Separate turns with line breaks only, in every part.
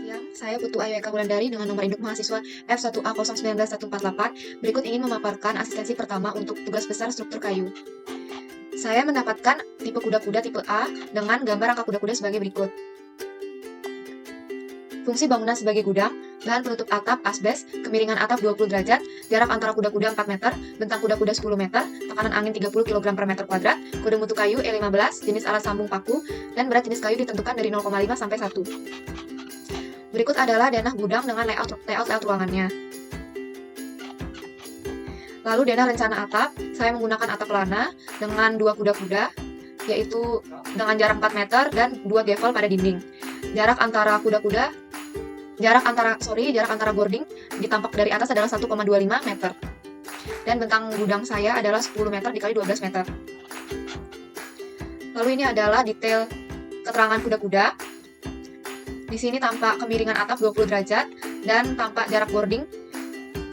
Siang, saya Putu Ayu Eka Wulandari dengan nomor induk mahasiswa F1A019148. Berikut ingin memaparkan asistensi pertama untuk tugas besar struktur kayu. Saya mendapatkan tipe kuda-kuda tipe A dengan gambar angka kuda-kuda sebagai berikut. Fungsi bangunan sebagai gudang, bahan penutup atap asbes, kemiringan atap 20 derajat, jarak antara kuda-kuda 4 meter, bentang kuda-kuda 10 meter, tekanan angin 30 kg per meter kuadrat, kode mutu kayu E15, jenis alat sambung paku, dan berat jenis kayu ditentukan dari 0,5 sampai 1. Berikut adalah denah gudang dengan layout ruangannya. Lalu denah rencana atap, saya menggunakan atap lana dengan 2 kuda-kuda, yaitu dengan jarak 4 meter dan 2 gavel pada dinding. Jarak antara boarding ditampak dari atas adalah 1,25 meter. Dan bentang gudang saya adalah 10 meter dikali 12 meter. Lalu ini adalah detail keterangan kuda-kuda. Di sini tampak kemiringan atap 20 derajat dan tampak jarak boarding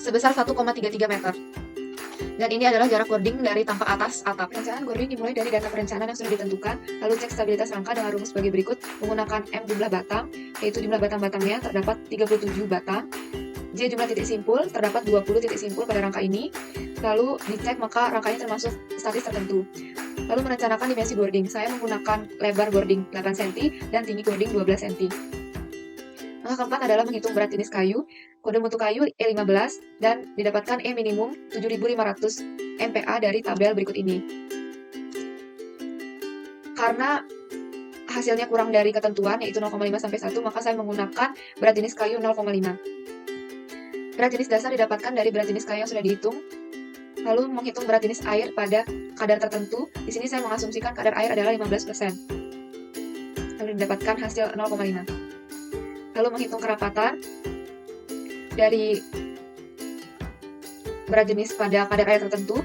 sebesar 1,33 meter. Dan ini adalah jarak boarding dari tampak atas atap. Perencanaan boarding dimulai dari data perencanaan yang sudah ditentukan, lalu cek stabilitas rangka dengan rumus sebagai berikut, menggunakan M jumlah batang, yaitu jumlah batang-batangnya terdapat 37 batang, J jumlah titik simpul, terdapat 20 titik simpul pada rangka ini, lalu dicek maka rangkanya termasuk statis tertentu. Lalu merencanakan dimensi boarding, saya menggunakan lebar boarding 8 cm dan tinggi boarding 12 cm. Langkah keempat adalah menghitung berat jenis kayu, kode mutu kayu E15, dan didapatkan E minimum 7.500 MPa dari tabel berikut ini. Karena hasilnya kurang dari ketentuan, yaitu 0,5 sampai 1, maka saya menggunakan berat jenis kayu 0,5. Berat jenis dasar didapatkan dari berat jenis kayu yang sudah dihitung, lalu menghitung berat jenis air pada kadar tertentu. Di sini saya mengasumsikan kadar air adalah 15%. Lalu didapatkan hasil 0,5. Lalu menghitung kerapatan dari berat jenis pada kadar air tertentu,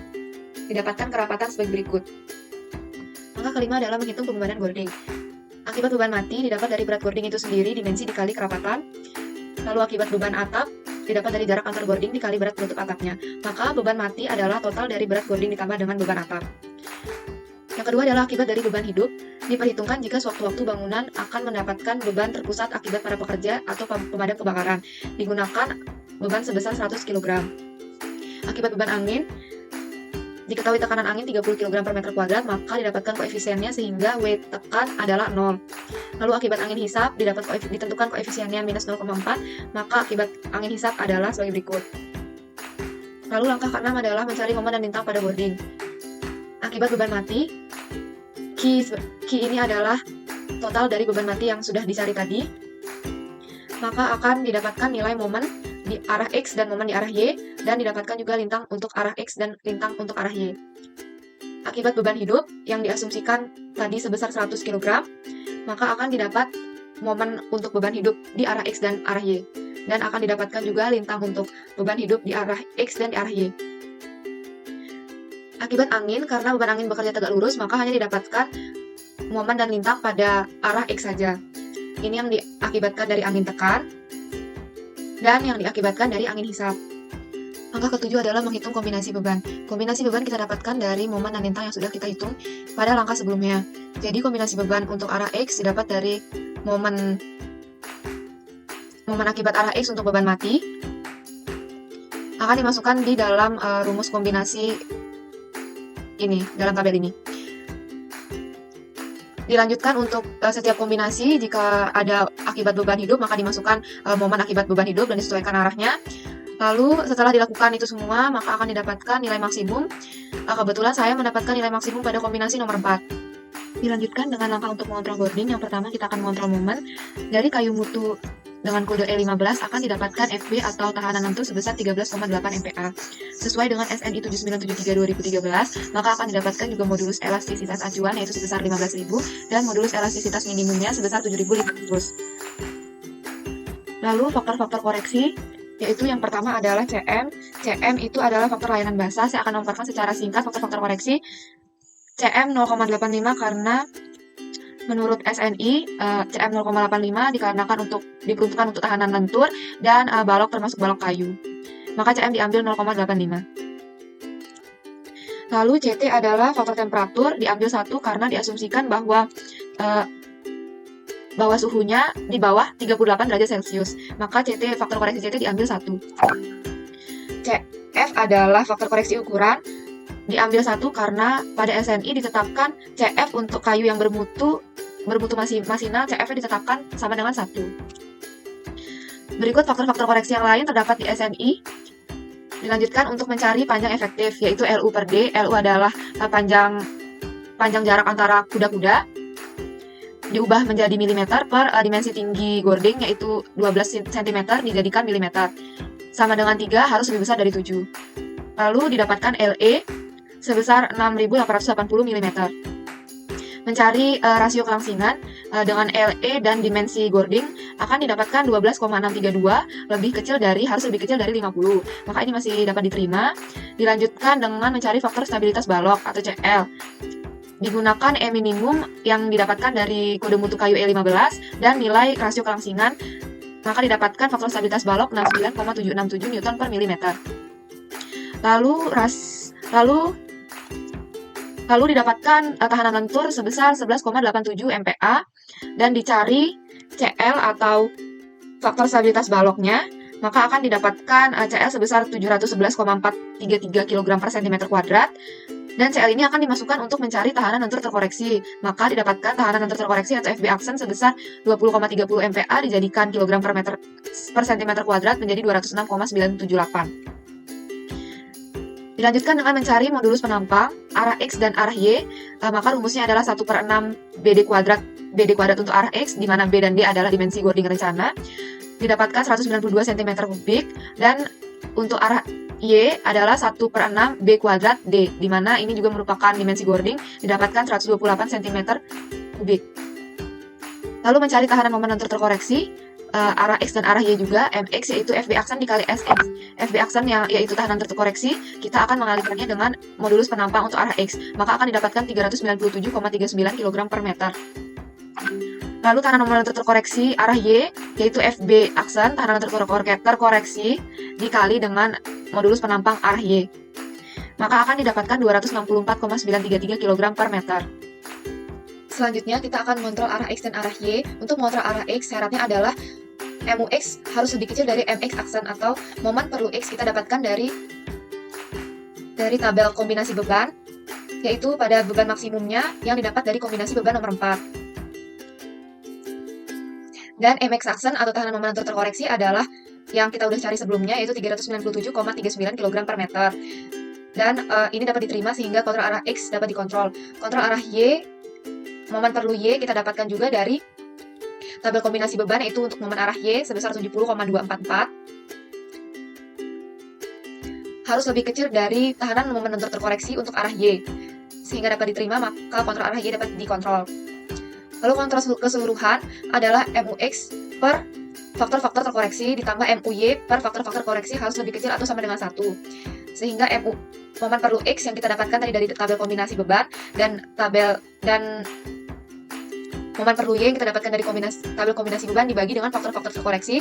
didapatkan kerapatan sebagai berikut. Langkah kelima adalah menghitung pembebanan boarding. Akibat beban mati didapat dari berat boarding itu sendiri dimensi dikali kerapatan. Lalu akibat beban atap didapat dari jarak antar boarding dikali berat penutup atapnya. Maka beban mati adalah total dari berat boarding ditambah dengan beban atap. Yang kedua adalah akibat dari beban hidup. Diperhitungkan jika sewaktu-waktu bangunan akan mendapatkan beban terpusat akibat para pekerja atau pemadam kebakaran. Digunakan beban sebesar 100 kg. Akibat beban angin, diketahui tekanan angin 30 kg per meter kuadrat, maka didapatkan koefisiennya sehingga W tekan adalah 0. Lalu akibat angin hisap, ditentukan koefisiennya minus 0,4, maka akibat angin hisap adalah sebagai berikut. Lalu langkah ke-6 adalah mencari momen dan bintang pada boarding. Akibat beban mati, Q ini adalah total dari beban mati yang sudah dicari tadi, maka akan didapatkan nilai momen di arah X dan momen di arah Y, dan didapatkan juga lintang untuk arah X dan lintang untuk arah Y. Akibat beban hidup yang diasumsikan tadi sebesar 100 kg, maka akan didapat momen untuk beban hidup di arah X dan arah Y, dan akan didapatkan juga lintang untuk beban hidup di arah X dan di arah Y. Akibat angin, karena beban angin bekerja tegak lurus, maka hanya didapatkan momen dan lintang pada arah X saja. Ini yang diakibatkan dari angin tekan, dan yang diakibatkan dari angin hisap. Langkah ketujuh adalah menghitung kombinasi beban. Kombinasi beban kita dapatkan dari momen dan lintang yang sudah kita hitung pada langkah sebelumnya. Jadi kombinasi beban untuk arah X didapat dari momen akibat arah X untuk beban mati, akan dimasukkan di dalam rumus kombinasi ini, dalam tabel ini. Dilanjutkan untuk setiap kombinasi, jika ada akibat beban hidup, maka dimasukkan momen akibat beban hidup dan disesuaikan arahnya. Lalu setelah dilakukan itu semua, maka akan didapatkan nilai maksimum. Kebetulan saya mendapatkan nilai maksimum pada kombinasi nomor 4. Dilanjutkan dengan langkah untuk mengontrol boarding. Yang pertama kita akan mengontrol momen. Dari kayu mutu dengan kode E15 akan didapatkan FB atau tahanan lentur sebesar 13,8 MPa. Sesuai dengan SNI 7973/2013, maka akan didapatkan juga modulus elastisitas acuan yaitu sebesar 15.000 dan modulus elastisitas minimumnya sebesar 7.500. Lalu faktor-faktor koreksi, yaitu yang pertama adalah CM. CM itu adalah faktor layanan basah. Saya akan memaparkan secara singkat faktor-faktor koreksi. CM 0,85 karena menurut SNI, CM 0,85 dikarenakan diperuntukkan untuk tahanan lentur dan balok termasuk balok kayu. Maka CM diambil 0,85. Lalu CT adalah faktor temperatur, diambil 1 karena diasumsikan bahwa bahwa suhunya di bawah 38 derajat Celcius. Maka faktor koreksi CT diambil 1. CF adalah faktor koreksi ukuran, diambil 1 karena pada SNI ditetapkan CF untuk kayu yang bermutu masinal, CF-nya ditetapkan sama dengan 1. Berikut faktor-faktor koreksi yang lain terdapat di SNI. Dilanjutkan untuk mencari panjang efektif, yaitu LU per D. LU adalah panjang jarak antara kuda-kuda, diubah menjadi milimeter per dimensi tinggi gording, yaitu 12 cm dijadikan milimeter. Sama dengan 3, harus lebih besar dari 7. Lalu didapatkan LE sebesar 6.880 mm. Mencari rasio kelangsingan dengan LE dan dimensi gording akan didapatkan 12,632 harus lebih kecil dari 50. Maka ini masih dapat diterima. Dilanjutkan dengan mencari faktor stabilitas balok atau CL. Digunakan E minimum yang didapatkan dari kode mutu kayu E15 dan nilai rasio kelangsingan, maka didapatkan faktor stabilitas balok 69,767 Newton per milimeter. Lalu didapatkan tahanan lentur sebesar 11,87 MPa dan dicari CL atau faktor stabilitas baloknya, maka akan didapatkan CL sebesar 711,433 kg per cm kuadrat, dan CL ini akan dimasukkan untuk mencari tahanan lentur terkoreksi, maka didapatkan tahanan lentur terkoreksi atau FB aksen sebesar 20,30 MPa dijadikan kg per cm kuadrat menjadi 206,978. Dilanjutkan dengan mencari modulus penampang, arah X dan arah Y, maka rumusnya adalah 1/6 BD kuadrat untuk arah X, di mana B dan D adalah dimensi gording rencana, didapatkan 192 cm3, dan untuk arah Y adalah 1/6 B kuadrat D, di mana ini juga merupakan dimensi gording, didapatkan 128 cm3. Lalu mencari tahanan momen lentur terkoreksi, arah X dan arah Y juga, MX yaitu FB aksen dikali SX. FB aksen yaitu tahanan terkoreksi, kita akan mengalihkannya dengan modulus penampang untuk arah X, maka akan didapatkan 397,39 kg per meter. Lalu tahanan momen lentur terkoreksi arah Y yaitu FB aksen, tahanan lentur terkoreksi dikali dengan modulus penampang arah Y, maka akan didapatkan 264,933 kg per meter. Selanjutnya kita akan mengontrol arah X dan arah Y. Untuk mengontrol arah X, syaratnya adalah MUX harus lebih kecil dari MX aksen, atau momen perlu X kita dapatkan dari tabel kombinasi beban, yaitu pada beban maksimumnya yang didapat dari kombinasi beban nomor 4. Dan MX aksen atau tahanan momen lentur terkoreksi adalah yang kita udah cari sebelumnya, yaitu 397,39 kg per meter. Dan ini dapat diterima sehingga kontrol arah X dapat dikontrol. Kontrol arah Y, momen perlu Y kita dapatkan juga dari tabel kombinasi beban, yaitu untuk momen arah Y sebesar 70,244 harus lebih kecil dari tahanan momen lentur terkoreksi untuk arah Y, sehingga dapat diterima, maka kontrol arah Y dapat dikontrol. Lalu kontrol keseluruhan adalah MUX per faktor-faktor terkoreksi ditambah MUY per faktor-faktor koreksi harus lebih kecil atau sama dengan 1. Sehingga momen perlu X yang kita dapatkan tadi dari tabel kombinasi beban dan momen perlu Y yang kita dapatkan dari tabel kombinasi beban dibagi dengan faktor-faktor terkoreksi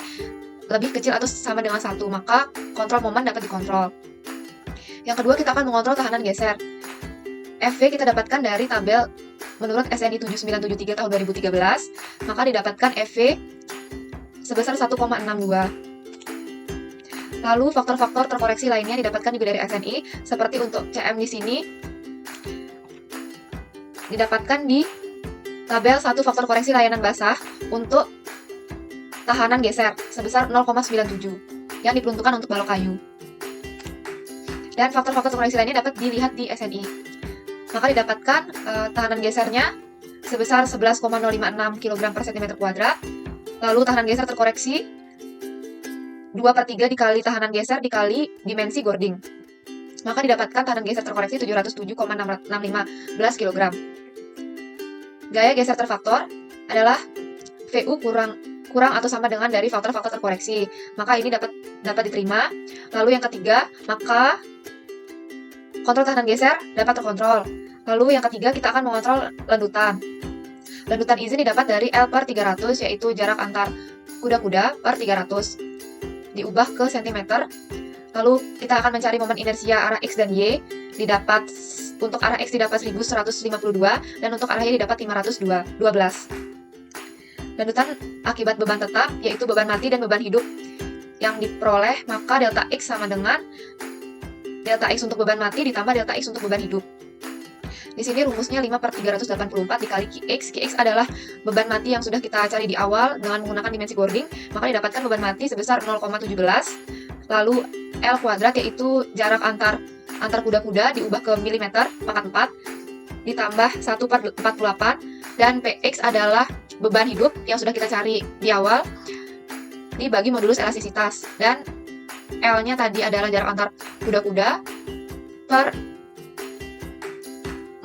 lebih kecil atau sama dengan 1, maka kontrol momen dapat dikontrol. Yang kedua, kita akan mengontrol tahanan geser. FV kita dapatkan dari tabel menurut SNI 7973 tahun 2013, maka didapatkan FV sebesar 1,62. Lalu faktor-faktor terkoreksi lainnya didapatkan juga dari SNI, seperti untuk CM di sini didapatkan di tabel 1 faktor koreksi layanan basah untuk tahanan geser sebesar 0,97 yang diperuntukkan untuk balok kayu. Dan faktor-faktor koreksi lainnya dapat dilihat di SNI. Maka didapatkan tahanan gesernya sebesar 11,056 kg per cm kuadrat. Lalu tahanan geser terkoreksi 2/3 dikali tahanan geser dikali dimensi gording. Maka didapatkan tahanan geser terkoreksi 707,615 kg. Gaya geser terfaktor adalah VU kurang atau sama dengan dari faktor-faktor terkoreksi. Maka ini dapat diterima. Lalu yang ketiga, maka kontrol tahanan geser dapat terkontrol. Lalu yang ketiga, kita akan mengontrol lendutan. Lendutan izin didapat dari L per 300, yaitu jarak antar kuda-kuda per 300. Diubah ke cm. Lalu kita akan mencari momen inersia arah X dan Y. Untuk arah X didapat 1152 dan untuk arah Y didapat 512. Lanjutan akibat beban tetap, yaitu beban mati dan beban hidup yang diperoleh, maka delta X sama dengan delta X untuk beban mati ditambah delta X untuk beban hidup. Di sini rumusnya 5/384 dikali Qx. Qx adalah beban mati yang sudah kita cari di awal dengan menggunakan dimensi Gording, maka didapatkan beban mati sebesar 0,17. Lalu L kuadrat, yaitu jarak antar kuda-kuda diubah ke milimeter pangkat 4 ditambah 1/48, dan Px adalah beban hidup yang sudah kita cari di awal dibagi modulus elastisitas, dan L-nya tadi adalah jarak antar kuda-kuda per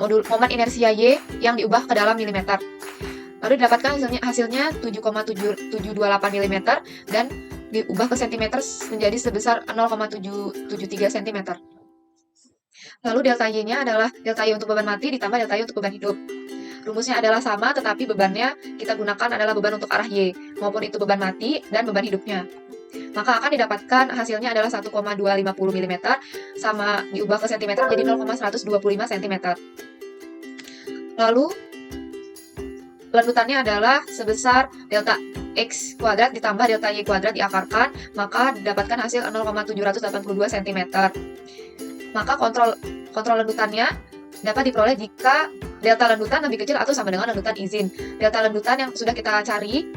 momen inersia Y yang diubah ke dalam milimeter. Lalu didapatkan hasilnya 7,728 mm dan diubah ke cm menjadi sebesar 0,773 cm. Lalu delta Y-nya adalah delta Y untuk beban mati ditambah delta Y untuk beban hidup. Rumusnya adalah sama, tetapi bebannya kita gunakan adalah beban untuk arah Y, maupun itu beban mati dan beban hidupnya. Maka akan didapatkan hasilnya adalah 1,250 mm sama diubah ke cm menjadi 0,125 cm. Lalu lanjutannya adalah sebesar delta X kuadrat ditambah delta Y kuadrat diakarkan, maka didapatkan hasil 0,782 cm. Maka kontrol lanjutannya dapat diperoleh jika delta lanjutan lebih kecil atau sama dengan lanjutan izin. Delta lanjutan yang sudah kita cari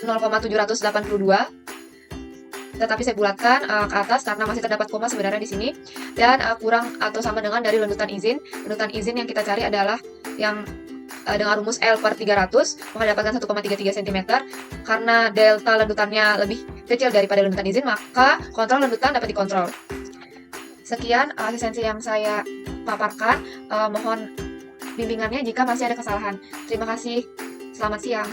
0,782, tetapi saya bulatkan ke atas karena masih terdapat koma sebenarnya di sini, dan kurang atau sama dengan dari lanjutan izin. Lanjutan izin yang kita cari adalah yang dengan rumus L/300, maka dapatkan 1,33 cm. Karena delta lanjutannya lebih kecil daripada lanjutan izin, maka kontrol lanjutan dapat dikontrol. Sekian asistensi yang saya paparkan. Mohon bimbingannya jika masih ada kesalahan. Terima kasih. Selamat siang.